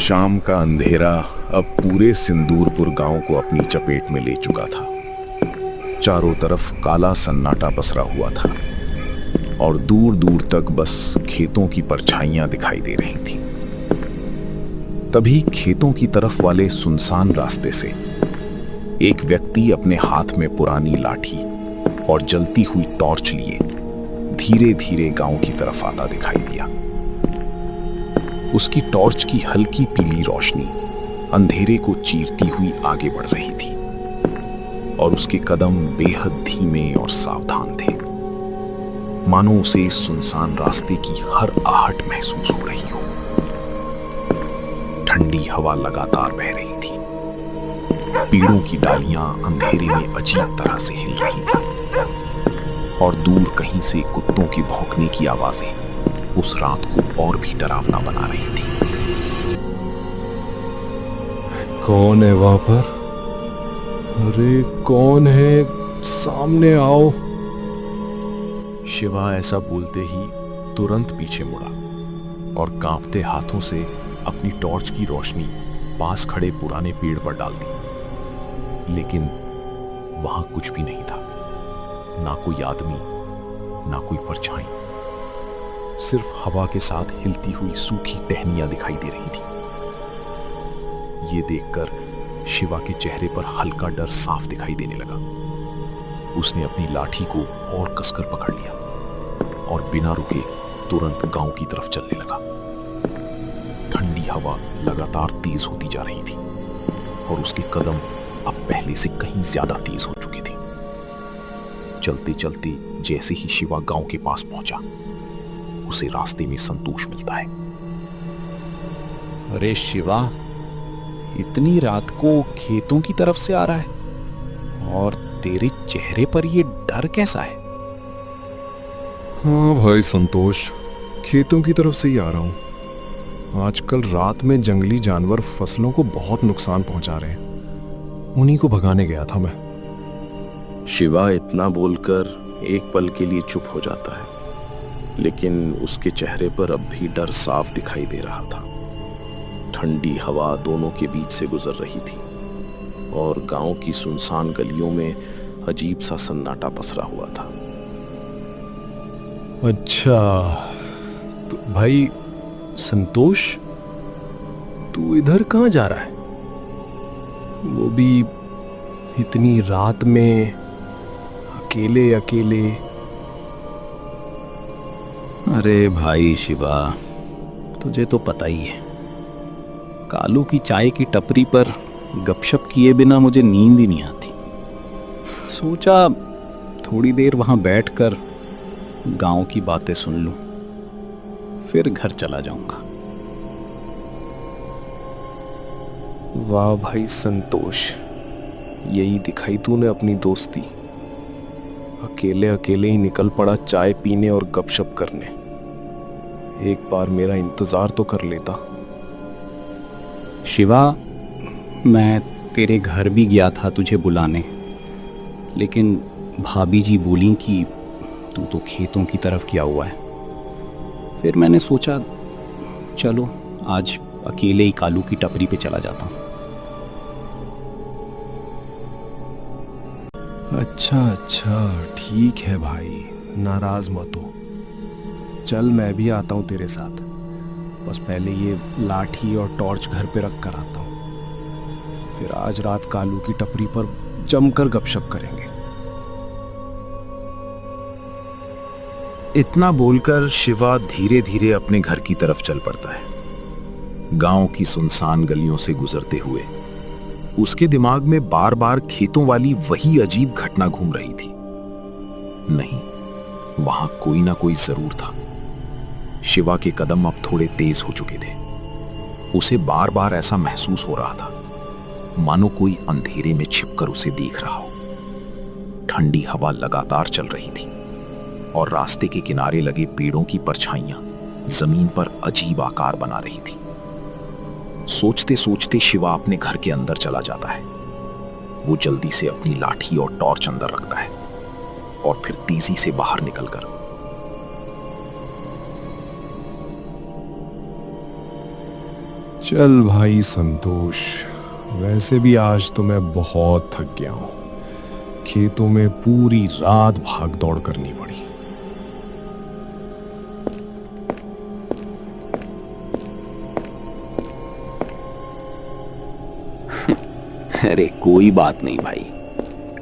शाम का अंधेरा अब पूरे सिंदूरपुर गांव को अपनी चपेट में ले चुका था। चारों तरफ काला सन्नाटा पसरा हुआ था और दूर दूर तक बस खेतों की परछाइयां दिखाई दे रही थीं। तभी खेतों की तरफ वाले सुनसान रास्ते से एक व्यक्ति अपने हाथ में पुरानी लाठी और जलती हुई टॉर्च लिए धीरे धीरे गांव की तरफ आता दिखाई दिया। उसकी टॉर्च की हल्की पीली रोशनी अंधेरे को चीरती हुई आगे बढ़ रही थी और उसके कदम बेहद धीमे और सावधान थे, मानो उसे इस सुनसान रास्ते की हर आहट महसूस हो रही हो। ठंडी हवा लगातार बह रही थी, पेड़ों की डालियां अंधेरे में अजीब तरह से हिल रही थी और दूर कहीं से कुत्तों के भौंकने की आवाजें उस रात को और भी डरावना बना रही थी। कौन है वहां पर? अरे कौन है? सामने आओ। शिवा ऐसा बोलते ही तुरंत पीछे मुड़ा और कांपते हाथों से अपनी टॉर्च की रोशनी पास खड़े पुराने पेड़ पर डाल दी। लेकिन वहां कुछ भी नहीं था, ना कोई आदमी, ना कोई परछाई, सिर्फ हवा के साथ हिलती हुई सूखी टहनियां दिखाई दे रही थी। ये देखकर शिवा के चेहरे पर हल्का डर साफ दिखाई देने लगा। उसने अपनी लाठी को और कसकर पकड़ लिया और बिना रुके तुरंत गांव की तरफ चलने लगा। ठंडी हवा लगातार तेज होती जा रही थी और उसके कदम अब पहले से कहीं ज्यादा तेज हो चुके थे। चलते चलते जैसे ही शिवा गांव के पास पहुंचा, उसे रास्ते में संतोष मिलता है। अरे शिवा, इतनी रात को खेतों की तरफ से आ रहा है और तेरे चेहरे पर ये डर कैसा है? हाँ भाई संतोष, खेतों की तरफ से ही आ रहा हूँ। आजकल रात में जंगली जानवर फसलों को बहुत नुकसान पहुंचा रहे हैं, उन्हीं को भगाने गया था मैं। शिवा इतना बोलकर एक पल के लिए चुप हो जाता है, लेकिन उसके चेहरे पर अब भी डर साफ दिखाई दे रहा था। ठंडी हवा दोनों के बीच से गुजर रही थी और गांव की सुनसान गलियों में अजीब सा सन्नाटा पसरा हुआ था। अच्छा तो भाई संतोष, तू इधर कहाँ जा रहा है? वो भी इतनी रात में, अकेले अकेले? अरे भाई शिवा, तुझे तो पता ही है, कालू की चाय की टपरी पर गपशप किए बिना मुझे नींद ही नहीं आती। सोचा थोड़ी देर वहां बैठकर गांव की बातें सुन लूं, फिर घर चला जाऊंगा। वाह भाई संतोष, यही दिखाई तूने अपनी दोस्ती। अकेले अकेले ही निकल पड़ा चाय पीने और गपशप करने। एक बार मेरा इंतजार तो कर लेता। शिवा, मैं तेरे घर भी गया था तुझे बुलाने, लेकिन भाभी जी बोली कि तू तो खेतों की तरफ गया हुआ है। फिर मैंने सोचा चलो आज अकेले ही कालू की टपरी पे चला जाता हूँ। अच्छा ठीक है भाई, नाराज मत हो। चल मैं भी आता हूँ तेरे साथ, बस पहले ये लाठी और टॉर्च घर पे रख कर आता हूँ। फिर आज रात कालू की टपरी पर जमकर गपशप करेंगे। इतना बोलकर शिवा धीरे धीरे अपने घर की तरफ चल पड़ता है। गांव की सुनसान गलियों से गुजरते हुए उसके दिमाग में बार बार खेतों वाली वही अजीब घटना घूम रही थी। नहीं, वहां कोई ना कोई जरूर था। शिवा के कदम अब थोड़े तेज हो चुके थे। उसे बार बार ऐसा महसूस हो रहा था मानो कोई अंधेरे में छिपकर उसे देख रहा हो। ठंडी हवा लगातार चल रही थी और रास्ते के किनारे लगे पेड़ों की परछाइयां जमीन पर अजीब आकार बना रही थी। सोचते सोचते शिवा अपने घर के अंदर चला जाता है। वो जल्दी से अपनी लाठी और टॉर्च अंदर रखता है और फिर तेजी से बाहर निकलकर चल भाई संतोष, वैसे भी आज तो मैं बहुत थक गया हूं। खेतों में पूरी रात भाग दौड़ करनी पड़ी। अरे कोई बात नहीं भाई,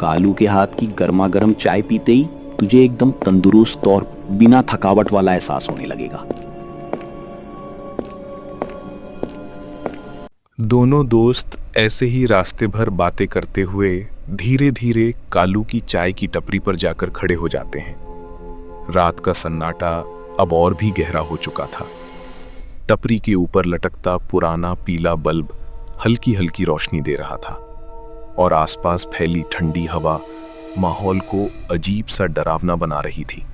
कालू के हाथ की गर्मा गर्म चाय पीते ही तुझे एकदम तंदुरुस्त और बिना थकावट वाला एहसास होने लगेगा। दोनों दोस्त ऐसे ही रास्ते भर बातें करते हुए धीरे धीरे कालू की चाय की टपरी पर जाकर खड़े हो जाते हैं। रात का सन्नाटा अब और भी गहरा हो चुका था। टपरी के ऊपर लटकता पुराना पीला बल्ब हल्की हल्की रोशनी दे रहा था और आसपास फैली ठंडी हवा माहौल को अजीब सा डरावना बना रही थी।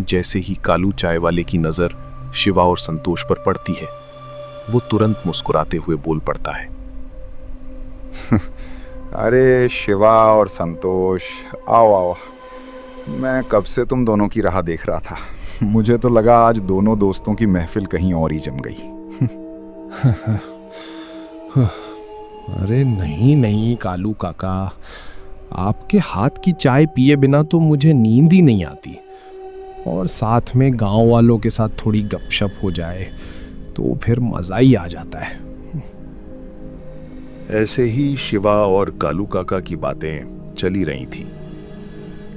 जैसे ही कालू चाय वाले की नजर शिवा और संतोष पर पड़ती है, वो तुरंत मुस्कुराते हुए बोल पड़ता है। अरे शिवा और संतोष, आओ आओ। मैं कब से तुम दोनों की राह देख रहा था। मुझे तो लगा आज दोनों दोस्तों की महफिल कहीं और ही जम गई। अरे नहीं नहीं कालू काका, आपके हाथ की चाय पिए बिना तो मुझे नींद ही नहीं आती। और साथ में गांव वालों के साथ थोड़ी गपशप हो जाए तो फिर मजा ही आ जाता है। ऐसे ही शिवा और कालू काका की बातें चली रही थीं।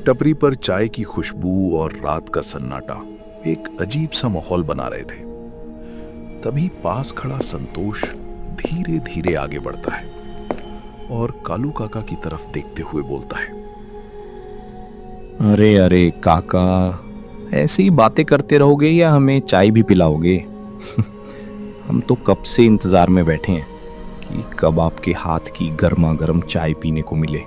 टपरी पर चाय की खुशबू और रात का सन्नाटा एक अजीब सा माहौल बना रहे थे। तभी पास खड़ा संतोष धीरे धीरे आगे बढ़ता है और कालू काका की तरफ देखते हुए बोलता है। अरे अरे काका, ऐसे ही बातें करते रहोगे या हमें चाय भी पिलाओगे? हम तो कब से इंतजार में बैठे हैं कि कब आपके हाथ की गर्मा गर्म चाय पीने को मिले।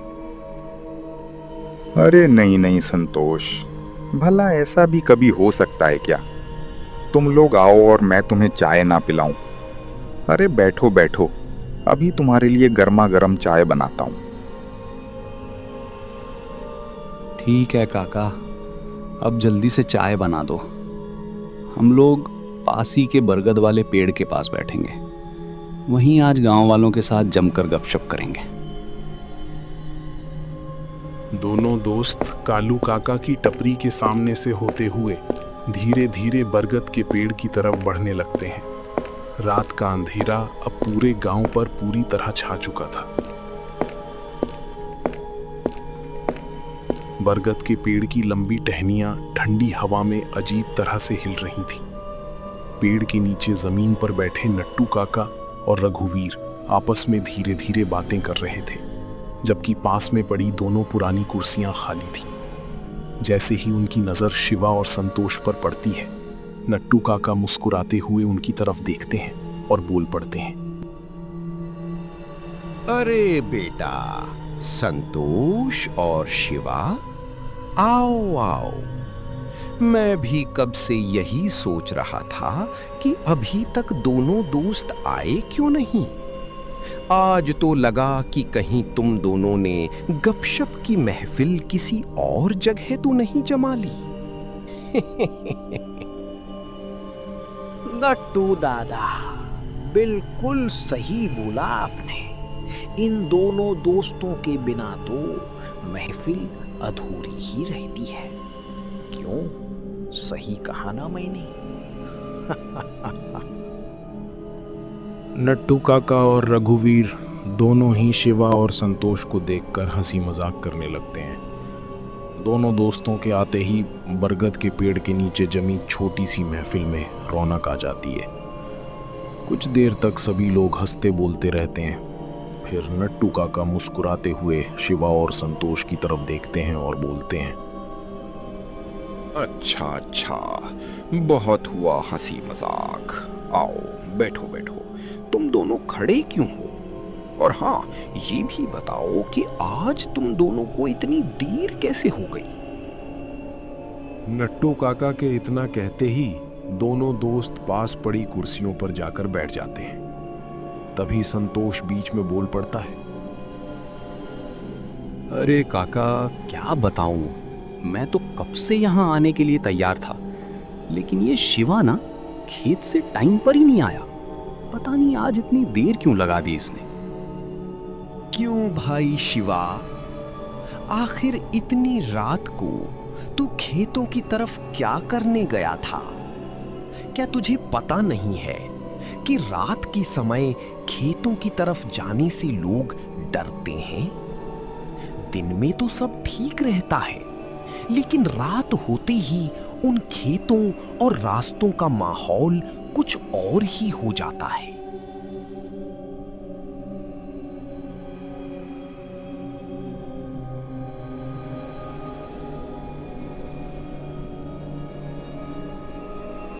अरे नहीं नहीं संतोष, भला ऐसा भी कभी हो सकता है क्या? तुम लोग आओ और मैं तुम्हें चाय ना पिलाऊं? अरे बैठो बैठो, अभी तुम्हारे लिए गर्मा गर्म चाय बनाता हूं। ठीक है काका, अब जल्दी से चाय बना दो। हम लोग पास ही के बरगद वाले पेड़ के पास बैठेंगे। वहीं आज गांव वालों के साथ जमकर गपशप करेंगे। दोनों दोस्त कालू काका की टपरी के सामने से होते हुए धीरे धीरे बरगद के पेड़ की तरफ बढ़ने लगते हैं। रात का अंधेरा अब पूरे गांव पर पूरी तरह छा चुका था। बरगद के पेड़ की लंबी टहनियां ठंडी हवा में अजीब तरह से हिल रही थीं। पेड़ के नीचे जमीन पर बैठे नट्टू काका और रघुवीर आपस में धीरे धीरे बातें कर रहे थे, जबकि पास में पड़ी दोनों पुरानी कुर्सियां खाली थीं। जैसे ही उनकी नजर शिवा और संतोष पर पड़ती है, नट्टू काका मुस्कुराते हुए उनकी तरफ देखते हैं और बोल पड़ते हैं। अरे बेटा संतोष और शिवा, आओ आओ। मैं भी कब से यही सोच रहा था कि अभी तक दोनों दोस्त आए क्यों नहीं। आज तो लगा कि कहीं तुम दोनों ने गपशप की महफिल किसी और जगह तो नहीं जमा ली। नट्टू दादा, बिल्कुल सही बोला आपने। इन दोनों दोस्तों के बिना तो महफिल अधूरी ही रहती है। क्यों, सही कहा ना मैंने? नट्टू काका और रघुवीर दोनों ही शिवा और संतोष को देखकर हंसी मजाक करने लगते हैं। दोनों दोस्तों के आते ही बरगद के पेड़ के नीचे जमी छोटी सी महफिल में रौनक आ जाती है। कुछ देर तक सभी लोग हंसते बोलते रहते हैं। फिर नट्टू काका मुस्कुराते हुए शिवा और संतोष की तरफ देखते हैं और बोलते हैं। अच्छा अच्छा, बहुत हुआ हंसी मजाक। आओ बैठो बैठो। तुम दोनों खड़े क्यों हो? और हाँ, ये भी बताओ कि आज तुम दोनों को इतनी देर कैसे हो गई? नट्टू काका के इतना कहते ही दोनों दोस्त पास पड़ी कुर्सियों पर जाकर बैठ जाते हैं। तभी संतोष बीच में बोल पड़ता है। अरे काका, क्या बताऊं, मैं तो कब से यहाँ आने के लिए तैयार था, लेकिन ये शिवा ना खेत से टाइम पर ही नहीं आया। पता नहीं आज इतनी देर क्यों लगा दी इसने। क्यों भाई शिवा, आखिर इतनी रात को तू खेतों की तरफ क्या करने गया था? क्या तुझे पता नहीं है कि रात के समय खेतों की तरफ जाने से लोग डरते हैं? दिन में तो सब ठीक रहता है, लेकिन रात होते ही उन खेतों और रास्तों का माहौल कुछ और ही हो जाता है।